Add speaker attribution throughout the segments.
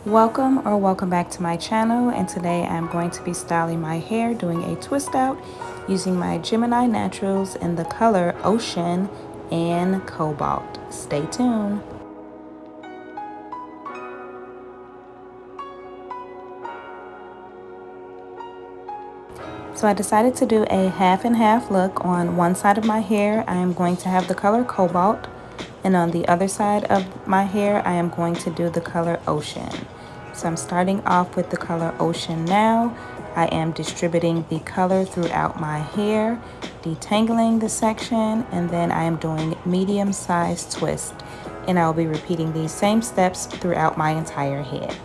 Speaker 1: Welcome back to my channel, and today I'm going to be styling my hair doing a twist out using my Gemini Naturals in the color Ocean and Cobalt. Stay tuned. So I decided to do a half and half look. On one side of my hair I am going to have the color Cobalt, and on the other side of my hair I am going to do the color Ocean. So I'm starting off with the color Ocean now. I am distributing the color throughout my hair, detangling the section, and then I am doing medium-sized twist. And I will be repeating these same steps throughout my entire head.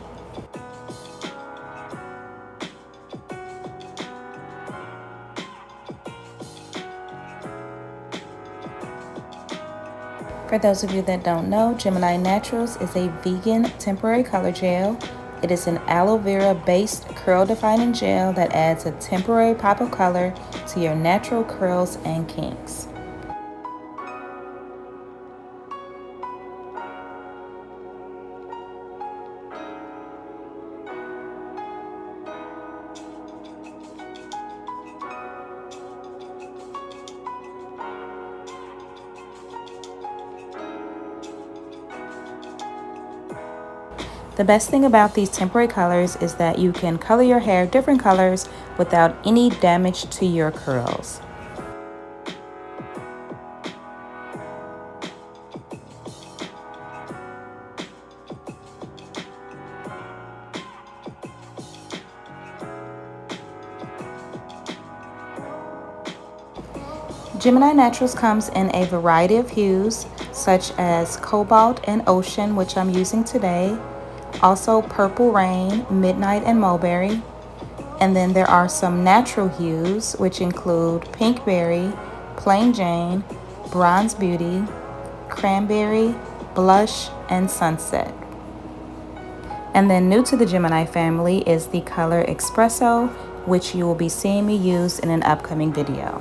Speaker 1: For those of you that don't know, Gemini Naturals is a vegan temporary color gel. It is an aloe vera based curl defining gel that adds a temporary pop of color to your natural curls and kinks. The best thing about these temporary colors is that you can color your hair different colors without any damage to your curls. Gemini Naturals comes in a variety of hues, such as Cobalt and Ocean, which I'm using today. Also Purple Rain, Midnight, and Mulberry. And then there are some natural hues, which include Pinkberry, Plain Jane, Bronze Beauty, Cranberry, Blush, and Sunset. And then new to the Gemini family is the color Espresso, which you will be seeing me use in an upcoming video.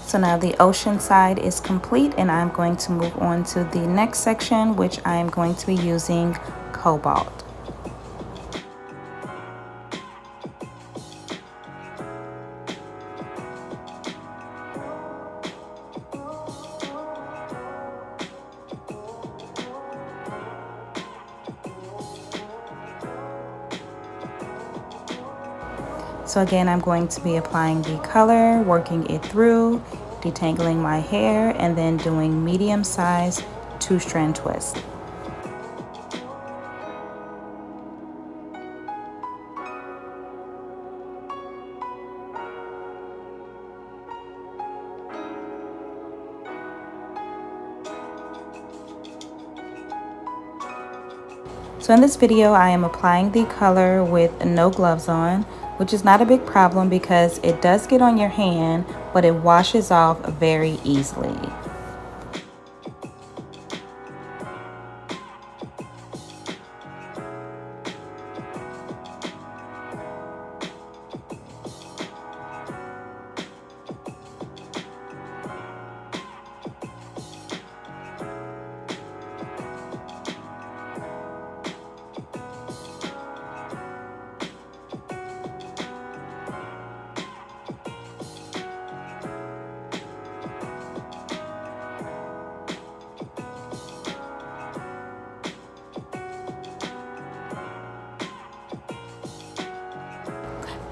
Speaker 1: So now the ocean side is complete, and I'm going to move on to the next section, which I am going to be using Cobalt. So again, I'm going to be applying the color, working it through, detangling my hair, and then doing medium-sized 2-strand twist. So in this video, I am applying the color with no gloves on, which is not a big problem because it does get on your hand, but it washes off very easily.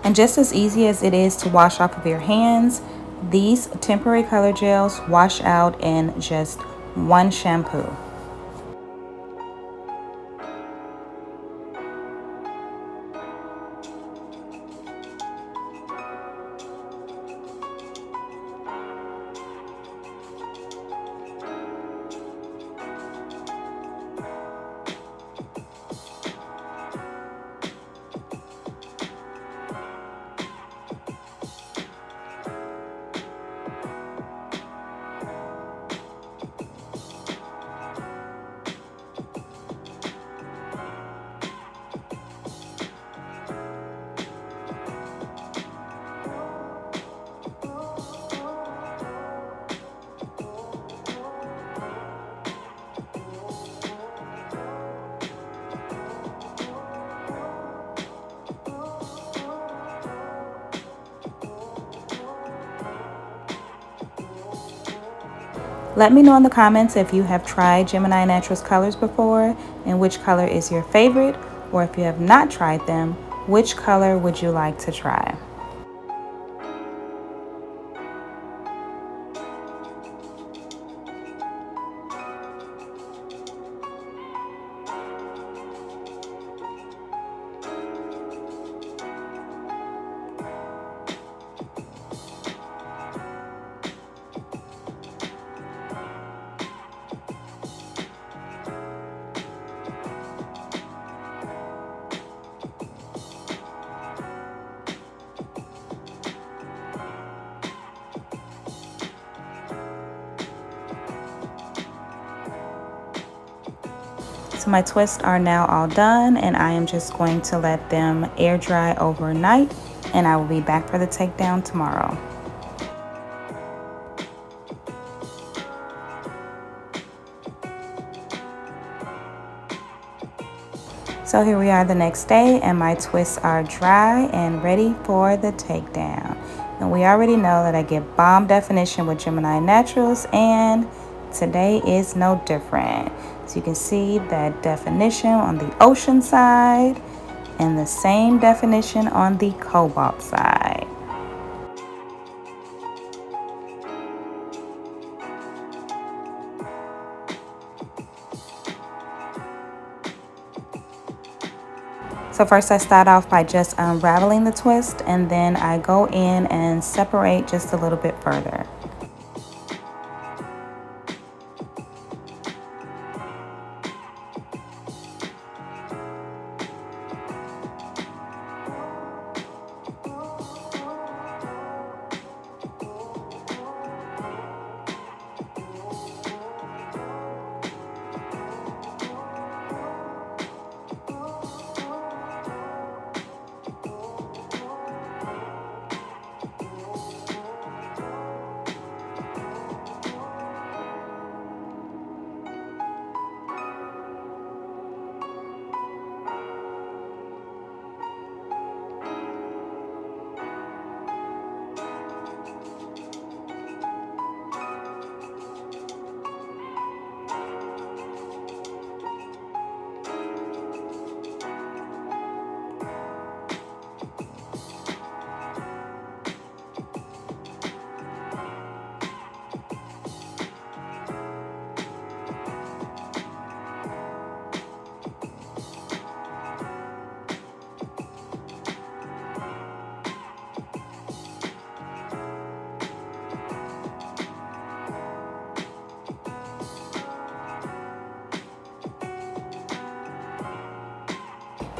Speaker 1: And just as easy as it is to wash off of your hands, these temporary color gels wash out in just one shampoo. Let me know in the comments if you have tried Gemini Naturals colors before and which color is your favorite, or if you have not tried them, which color would you like to try? So my twists are now all done, and I am just going to let them air dry overnight, and I will be back for the takedown tomorrow. So here we are the next day, and my twists are dry and ready for the takedown. And we already know that I get bomb definition with Gemini Naturals, and today is no different. So you can see that definition on the ocean side and the same definition on the cobalt side. So first I start off by just unraveling the twist, and then I go in and separate just a little bit further.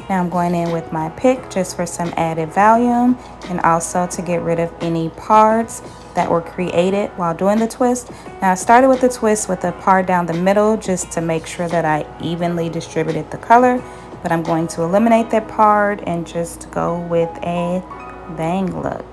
Speaker 1: Now I'm going in with my pick just for some added volume, and also to get rid of any parts that were created while doing the twist. Now I started with the twist with a part down the middle just to make sure that I evenly distributed the color, but I'm going to eliminate that part and just go with a bang look.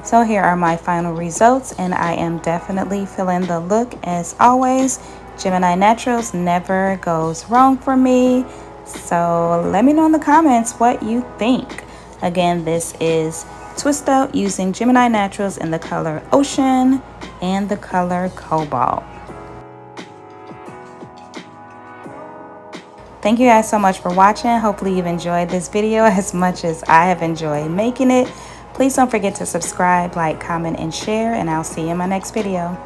Speaker 1: So here are my final results, and I am definitely feeling the look as always. Gemini Naturals never goes wrong for me. So let me know in the comments what you think. Again, this is TwistOut using Gemini Naturals in the color Ocean and the color Cobalt. Thank you guys so much for watching. Hopefully you've enjoyed this video as much as I have enjoyed making it. Please don't forget to subscribe, like, comment, and share, and I'll see you in my next video.